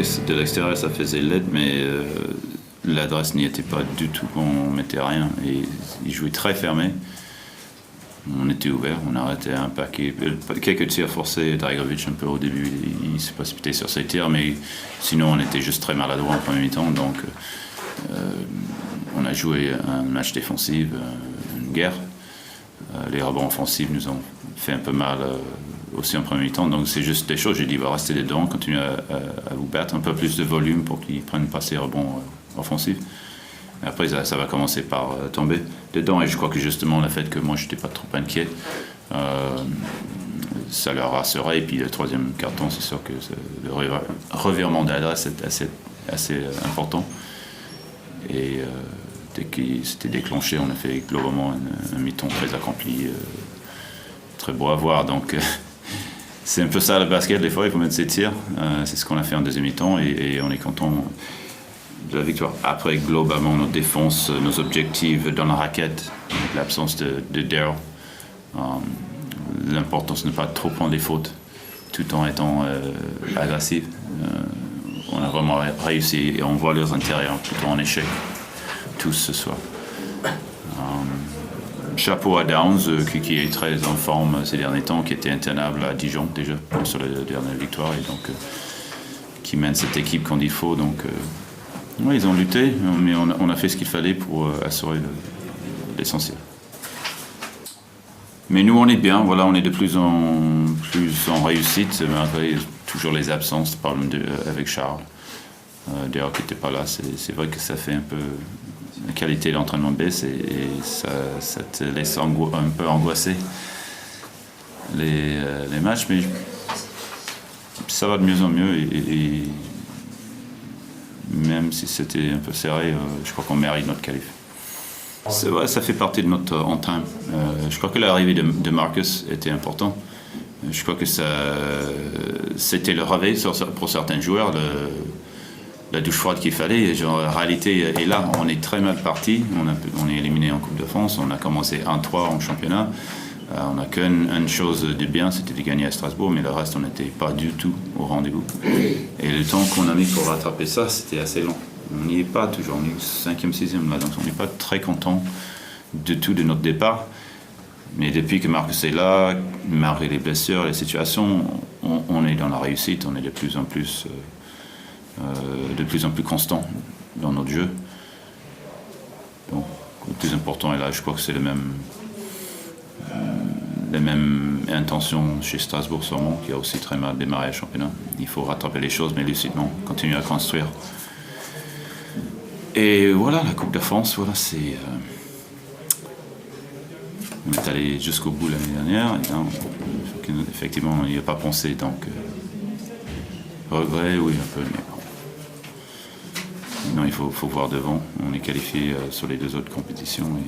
que de l'extérieur ça faisait laid, mais l'adresse n'y était pas du tout, on mettait rien. Et ils jouaient très fermé. On était ouvert, on arrêtait un paquet, quelques tirs forcés. Dragovic un peu au début, il s'est précipité sur ses tirs, mais sinon on était juste très maladroit en premier mi-temps. Donc on a joué un match défensif, une guerre. Les rebonds offensifs nous ont fait un peu mal aussi en premier mi-temps. Donc c'est juste des choses, j'ai dit, va rester dedans, continuer à vous battre, un peu plus de volume pour qu'ils prennent pas ces rebonds offensifs. Et après ça va commencer par tomber dedans, et je crois que justement le fait que moi je n'étais pas trop inquiet, ça leur rassurait. Et puis le troisième carton, c'est sûr que le revirement d'adresse est assez important. Et dès qu'il s'était déclenché, on a fait globalement un mi-temps très accompli, très beau à voir. Donc c'est un peu ça le basket, des fois il faut mettre ses tirs. C'est ce qu'on a fait en deuxième mi-temps, et on est content de la victoire. Après, globalement, nos défenses, nos objectifs dans la raquette, l'absence de Daryl, l'importance de ne pas trop prendre des fautes tout en étant agressif. On a vraiment réussi, et on voit leurs intérieurs plutôt en échec tous ce soir. Chapeau à Downs, qui est très en forme ces derniers temps, qui était intenable à Dijon déjà sur la dernière victoire, et donc qui mène cette équipe quand il faut. Donc oui, ils ont lutté, mais on a fait ce qu'il fallait pour assurer l'essentiel. Mais nous, on est bien, voilà, on est de plus en réussite, malgré toujours les absences, par exemple avec Charles. D'ailleurs, qui n'était pas là, c'est vrai que ça fait un peu... La qualité de l'entraînement baisse, et ça te laisse un peu angoisser les matchs, mais ça va de mieux en mieux, et même si c'était un peu serré, je crois qu'on mérite notre qualif. C'est vrai, ça fait partie de notre on-time. Je crois que l'arrivée de Marcus était importante. Je crois que c'était le réveil pour certains joueurs, la douche froide qu'il fallait. Genre, la réalité est là, on est très mal parti. On est éliminé en Coupe de France, on a commencé 1-3 en championnat. On n'a qu'une chose de bien, c'était de gagner à Strasbourg, mais le reste, on n'était pas du tout au rendez-vous. Et le temps qu'on a mis pour rattraper ça, c'était assez long. On n'y est pas toujours, on est 5e, 6e là, donc on n'est pas très content du tout de notre départ. Mais depuis que Marcus est là, malgré les blessures, les situations, on est dans la réussite, on est de plus en plus constant dans notre jeu. Donc le plus important est là, je crois que c'est les mêmes intentions chez Strasbourg sûrement, qui a aussi très mal démarré le championnat. Il faut rattraper les choses, mais lucidement, continuer à construire. Et voilà, la Coupe de France, voilà, c'est... on est allé jusqu'au bout l'année dernière, et là, effectivement, on n'y a pas pensé, donc... regret, oui, un peu, mais bon. Non, il faut voir devant. On est qualifié sur les deux autres compétitions, et